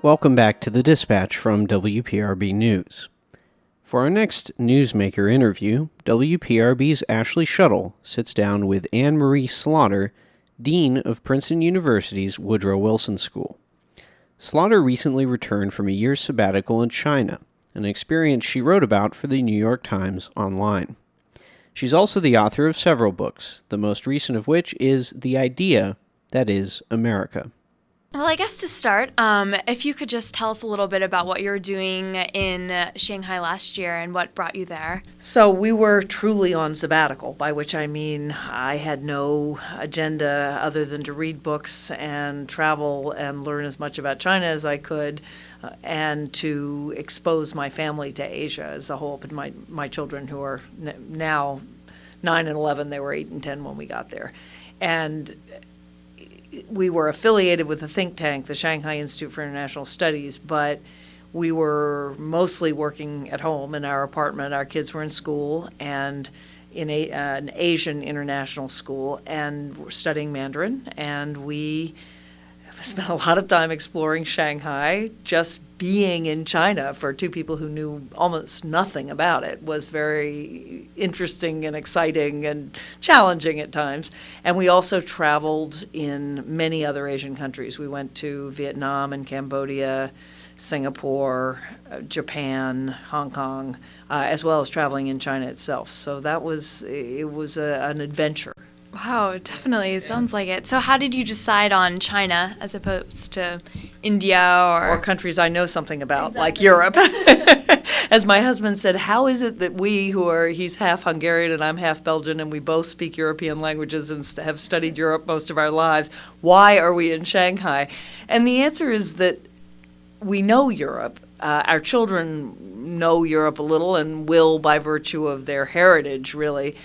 Welcome back to the Dispatch from WPRB News. For our next Newsmaker interview, WPRB's Ashley Schoettle sits down with Anne Marie Slaughter, Dean of Princeton University's Woodrow Wilson School. Slaughter recently returned from a year's sabbatical in China, an experience she wrote about for the New York Times Online. She's also the author of several books, the most recent of which is The Idea That Is America. Well, I guess to start, if you could just tell us a little bit about what you were doing in Shanghai last year and what brought you there. So we were truly on sabbatical, by which I mean I had no agenda other than to read books and travel and learn as much about China as I could and to expose my family to Asia as a whole. But my children, who are now 9 and 11, they were 8 and 10 when we got there. And we were affiliated with a think tank, the Shanghai Institute for International Studies, but we were mostly working at home in our apartment. Our kids were in school and in an Asian international school, and we're studying Mandarin. And we spent a lot of time exploring Shanghai. Just being in China for two people who knew almost nothing about it was very interesting and exciting and challenging at times. And we also traveled in many other Asian countries. We went to Vietnam and Cambodia, Singapore, Japan, Hong Kong, as well as traveling in China itself. So it was an adventure. Wow, definitely. It sounds like it. So how did you decide on China as opposed to India or countries I know something about, like Europe? As my husband said, how is it that he's half Hungarian and I'm half Belgian, and we both speak European languages and have studied Europe most of our lives, why are we in Shanghai? And the answer is that we know Europe. Our children know Europe a little and will by virtue of their heritage, really.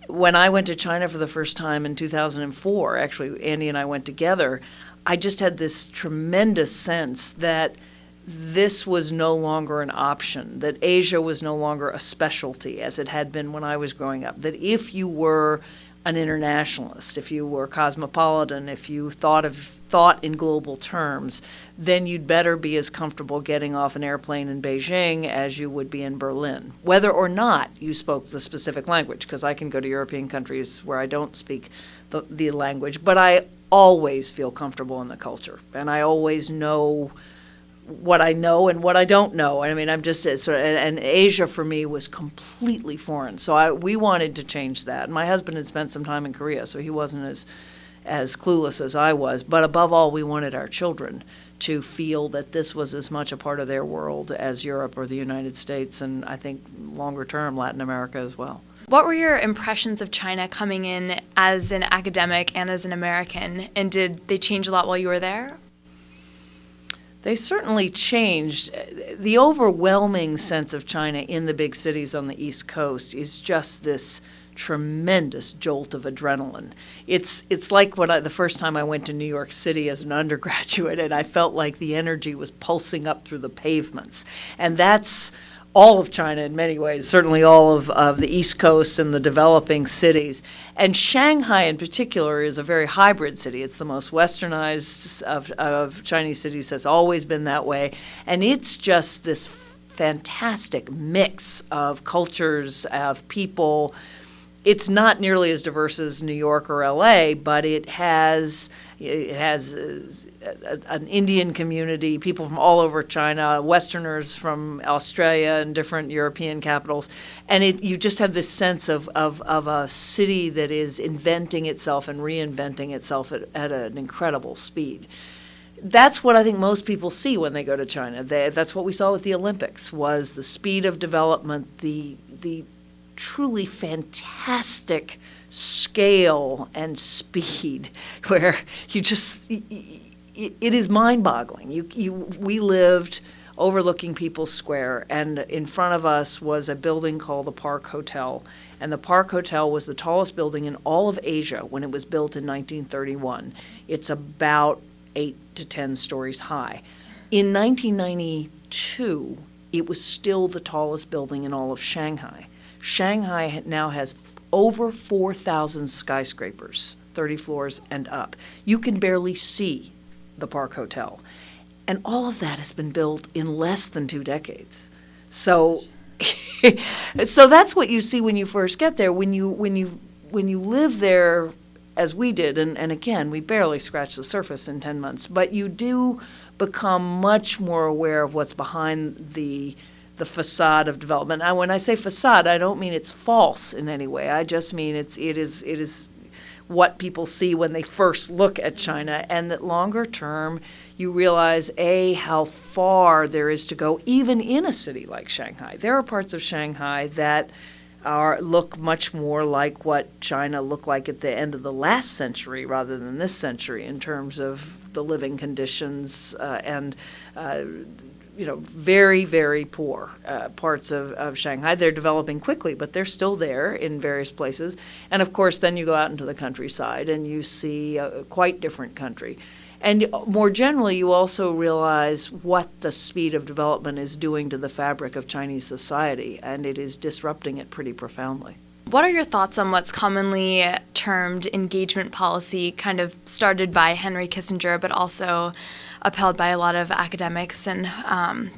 When I went to China for the first time in 2004, actually, Andy and I went together, I just had this tremendous sense that this was no longer an option, that Asia was no longer a specialty as it had been when I was growing up, that if you were an internationalist, if you were cosmopolitan, if you thought in global terms, then you'd better be as comfortable getting off an airplane in Beijing as you would be in Berlin, whether or not you spoke the specific language, because I can go to European countries where I don't speak the language, but I always feel comfortable in the culture, and I always know what I know and what I don't know. I mean, I'm just and Asia for me was completely foreign. So we wanted to change that. My husband had spent some time in Korea, so he wasn't as clueless as I was. But above all, we wanted our children to feel that this was as much a part of their world as Europe or the United States, and I think longer term Latin America as well. What were your impressions of China coming in as an academic and as an American, and did they change a lot while you were there? They certainly changed. The overwhelming sense of China in the big cities on the East Coast is just this tremendous jolt of adrenaline. It's like the first time I went to New York City as an undergraduate, and I felt like the energy was pulsing up through the pavements. And that's all of China in many ways, certainly all of the East Coast and the developing cities. And Shanghai in particular is a very hybrid city. It's the most westernized of Chinese cities, has always been that way. And it's just this fantastic mix of cultures, of people. It's not nearly as diverse as New York or LA, but it has an Indian community, people from all over China, Westerners from Australia and different European capitals, and you just have this sense of a city that is inventing itself and reinventing itself at an incredible speed. That's what I think most people see when they go to China. That's what we saw with the Olympics, was the speed of development, the truly fantastic scale and speed, where it is mind-boggling. We lived overlooking People's Square, and in front of us was a building called the Park Hotel, and the Park Hotel was the tallest building in all of Asia when it was built in 1931. It's about 8 to 10 stories high. In 1992, it was still the tallest building in all of Shanghai. Shanghai now has over 4,000 skyscrapers, 30 floors and up. You can barely see the Park Hotel. And all of that has been built in less than 2 decades. So, so that's what you see when you first get there. When you live there, as we did, and again, we barely scratched the surface in 10 months, but you do become much more aware of what's behind the facade of development. Now, when I say facade, I don't mean it's false in any way. I just mean it is what people see when they first look at China, and that longer term, you realize, how far there is to go, even in a city like Shanghai. There are parts of Shanghai that look much more like what China looked like at the end of the last century rather than this century in terms of the living conditions and very, very poor parts of Shanghai. They're developing quickly, but they're still there in various places. And, of course, then you go out into the countryside and you see a quite different country. And more generally, you also realize what the speed of development is doing to the fabric of Chinese society, and it is disrupting it pretty profoundly. What are your thoughts on what's commonly termed engagement policy, kind of started by Henry Kissinger, but also upheld by a lot of academics and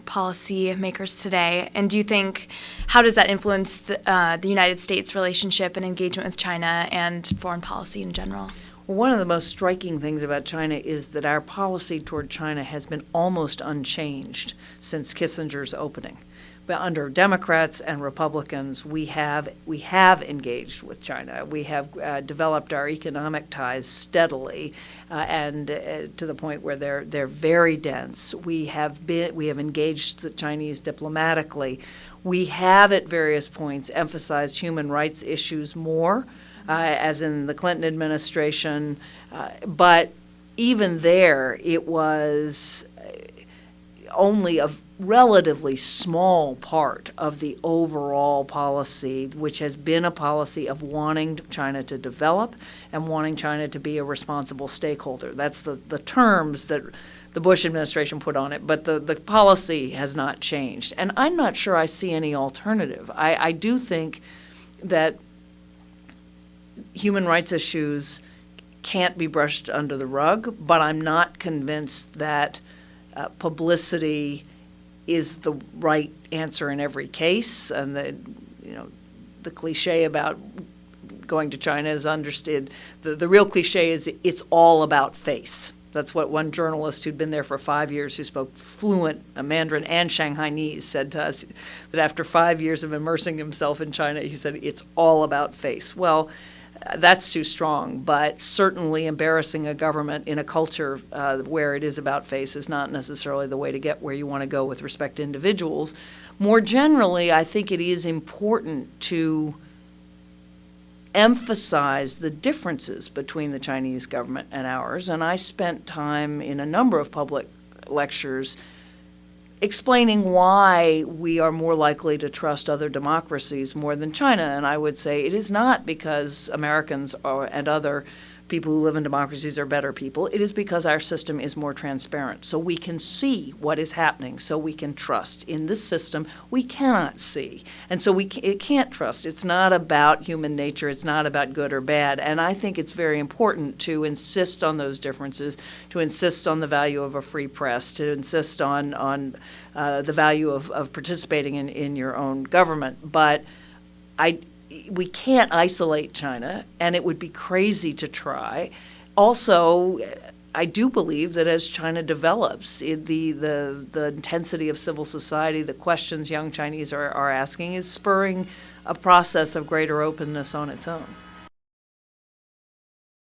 policy makers today? And do you think, how does that influence the United States' relationship and engagement with China and foreign policy in general? Well, one of the most striking things about China is that our policy toward China has been almost unchanged since Kissinger's opening. But under Democrats and Republicans, we have engaged with China. We have developed our economic ties steadily, and to the point where they're very dense. We have engaged the Chinese diplomatically. We have at various points emphasized human rights issues more, as in the Clinton administration, but even there, it was only a relatively small part of the overall policy, which has been a policy of wanting China to develop and wanting China to be a responsible stakeholder. That's the terms that the Bush administration put on it, but the policy has not changed. And I'm not sure I see any alternative. I do think that human rights issues can't be brushed under the rug, but I'm not convinced that publicity is the right answer in every case. And the cliche about going to China is understood. The real cliche is it's all about face. That's what one journalist who'd been there for 5 years, who spoke fluent Mandarin and Shanghainese, said to us, that after 5 years of immersing himself in China, he said, it's all about face. Well, that's too strong, but certainly embarrassing a government in a culture where it is about face is not necessarily the way to get where you want to go with respect to individuals. More generally, I think it is important to emphasize the differences between the Chinese government and ours, and I spent time in a number of public lectures explaining why we are more likely to trust other democracies more than China. And I would say it is not because Americans and other people who live in democracies are better people. It is because our system is more transparent. So we can see what is happening, so we can trust. In this system, we cannot see. And so it can't trust. It's not about human nature. It's not about good or bad. And I think it's very important to insist on those differences, to insist on the value of a free press, to insist on the value of participating in your own government. But we can't isolate China, and it would be crazy to try. Also, I do believe that as China develops, the intensity of civil society, the questions young Chinese are asking, is spurring a process of greater openness on its own.